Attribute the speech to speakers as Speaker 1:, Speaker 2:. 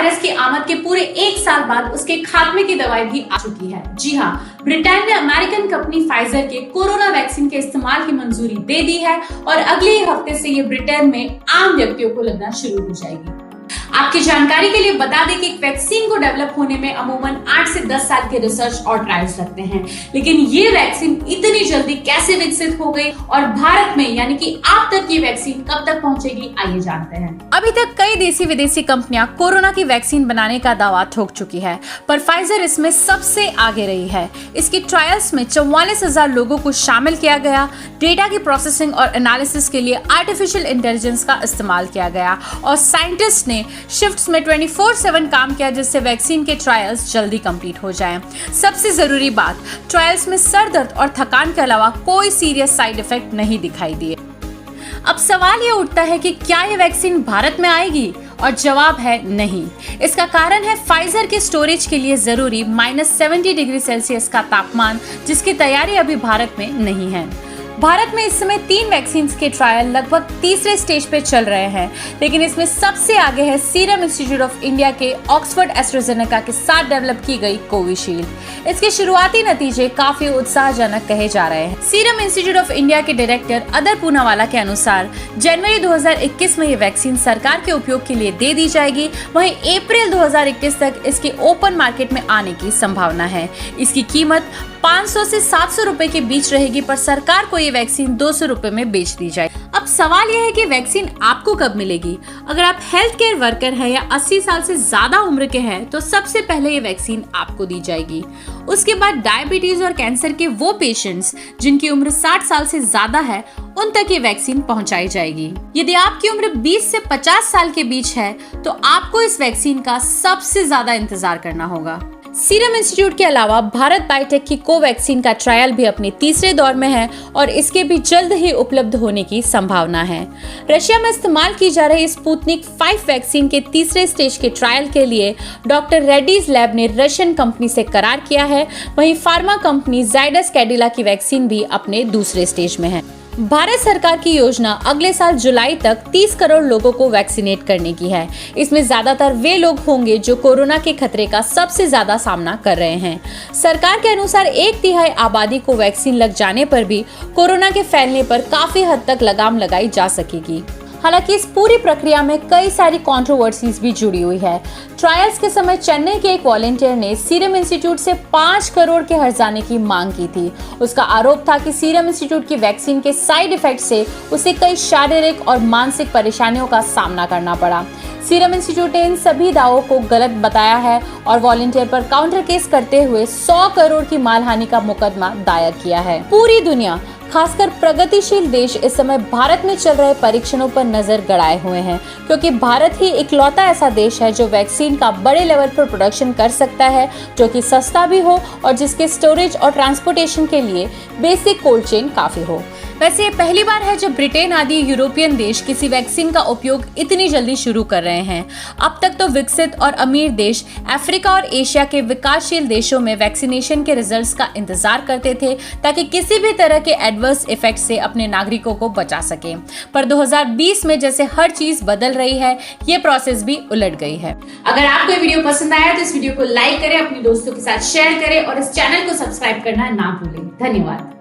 Speaker 1: Virus की आमद के पूरे 1 साल बाद उसके खात्मे की दवाई भी आ चुकी है। जी हाँ, ब्रिटेन ने अमेरिकन कंपनी फाइजर के कोरोना वैक्सीन के इस्तेमाल की मंजूरी दे दी है और अगले हफ्ते से ये ब्रिटेन में आम व्यक्तियों को लगना शुरू हो जाएगी। आपकी जानकारी के लिए बता दें कि एक वैक्सीन को डेवलप होने में अमूमन 8 से 10 साल के रिसर्च और ट्रायल्स लगते हैं, लेकिन ये वैक्सीन इतनी जल्दी कैसे विकसित हो गई और भारत में यानी कि आप तक ये वैक्सीन कब तक पहुंचेगी, आइए जानते हैं।
Speaker 2: अभी तक कई देसी विदेशी कंपनियां कोरोना की वैक्सीन बनाने का दावा ठोक चुकी है, पर फाइजर इसमें सबसे आगे रही है। इसकी ट्रायल्स में 44,000 लोगों को शामिल किया गया। डेटा की प्रोसेसिंग और एनालिसिस के लिए आर्टिफिशियल इंटेलिजेंस का इस्तेमाल किया गया और साइंटिस्ट ने शिफ्ट्स में 24/7 काम किया, जिससे वैक्सीन के ट्रायल्स जल्दी कंप्लीट हो जाएं। सबसे जरूरी बात, ट्रायल्स में सर दर्द और थकान के अलावा कोई सीरियस साइड इफेक्ट नहीं दिखाई दिए। अब सवाल ये उठता है कि क्या ये वैक्सीन भारत में आएगी, और जवाब है नहीं। इसका कारण है फाइजर के स्टोरेज के लिए जरूरी -70 डिग्री सेल्सियस का तापमान, जिसकी तैयारी अभी भारत में नहीं है। भारत में इस समय 3 वैक्सीन के ट्रायल लगभग तीसरे स्टेज पे चल रहे हैं, लेकिन इसमें सबसे आगे है सीरम इंस्टीट्यूट ऑफ इंडिया के ऑक्सफोर्ड एस्ट्राजेनेका के साथ डेवलप की गई कोविशील्ड। इसके शुरुआती नतीजे काफी उत्साहजनक कहे जा रहे हैं। सीरम इंस्टीट्यूट ऑफ इंडिया के डायरेक्टर अदर पूनावाला के अनुसार जनवरी 2021 में ये वैक्सीन सरकार के उपयोग के लिए दे दी जाएगी। वहीं अप्रैल 2021 तक इसके ओपन मार्केट में आने की संभावना है। इसकी कीमत 500 से 700 रुपए के बीच रहेगी, पर सरकार को ये वैक्सीन 200 रुपए में बेच दी जाए। अब सवाल यह है कि वैक्सीन आपको कब मिलेगी। अगर आप हेल्थ केयर वर्कर हैं या 80 साल से ज्यादा उम्र के हैं तो सबसे पहले ये वैक्सीन आपको दी जाएगी। उसके बाद डायबिटीज और कैंसर के वो पेशेंट्स जिनकी उम्र 60 साल से ज्यादा है, उन तक ये वैक्सीन पहुंचाई जाएगी। यदि आपकी उम्र 20 से 50 साल के बीच है तो आपको इस वैक्सीन का सबसे ज्यादा इंतजार करना होगा। सीरम इंस्टीट्यूट के अलावा भारत बायोटेक की कोवैक्सीन का ट्रायल भी अपने तीसरे दौर में है और इसके भी जल्द ही उपलब्ध होने की संभावना है। रशिया में इस्तेमाल की जा रही स्पुतनिक 5 वैक्सीन के तीसरे स्टेज के ट्रायल के लिए डॉक्टर रेड्डीज लैब ने रशियन कंपनी से करार किया है। वहीं फार्मा कंपनी जायडस कैडिला की वैक्सीन भी अपने दूसरे स्टेज में है। भारत सरकार की योजना अगले साल जुलाई तक 30 करोड़ लोगों को वैक्सीनेट करने की है। इसमें ज्यादातर वे लोग होंगे जो कोरोना के खतरे का सबसे ज्यादा सामना कर रहे हैं। सरकार के अनुसार 1/3 आबादी को वैक्सीन लग जाने पर भी कोरोना के फैलने पर काफी हद तक लगाम लगाई जा सकेगी। हालांकि इस पूरी प्रक्रिया में कई सारी कंट्रोवर्सीज भी जुड़ी हुई है। ट्रायल्स के समय चेन्नई के एक वॉलंटियर ने सीरम इंस्टीट्यूट से 5 करोड़ के हर्जाने की मांग की थी। उसका आरोप था कि सीरम इंस्टीट्यूट की वैक्सीन के साइड इफेक्ट से उसे कई शारीरिक और मानसिक परेशानियों का सामना करना पड़ा। सीरम इंस्टीट्यूट ने इन सभी दावों को गलत बताया है और वॉलंटियर पर काउंटर केस करते हुए 100 करोड़ की मालहानि का मुकदमा दायर किया है। पूरी दुनिया, खासकर प्रगतिशील देश इस समय भारत में चल रहे परीक्षणों पर नजर गड़ाए हुए हैं, क्योंकि भारत ही इकलौता ऐसा देश है जो वैक्सीन का बड़े लेवल पर प्रोडक्शन कर सकता है, जो कि सस्ता भी हो और जिसके स्टोरेज और ट्रांसपोर्टेशन के लिए बेसिक कोल्ड चेन काफी हो। वैसे ये पहली बार है जब ब्रिटेन आदि यूरोपियन देश किसी वैक्सीन का उपयोग इतनी जल्दी शुरू कर रहे हैं। अब तक तो विकसित और अमीर देश अफ्रीका और एशिया के विकासशील देशों में वैक्सीनेशन के रिजल्ट्स का इंतजार करते थे ताकि किसी भी तरह के एडवर्स इफेक्ट से अपने नागरिकों को बचा सके। पर 2020 में जैसे हर चीज बदल रही है, ये प्रोसेस भी उलट गई है।
Speaker 1: अगर आपको ये वीडियो पसंद आया तो इस वीडियो को लाइक करें, अपने दोस्तों के साथ शेयर करें और इस चैनल को सब्सक्राइब करना ना भूलें। धन्यवाद।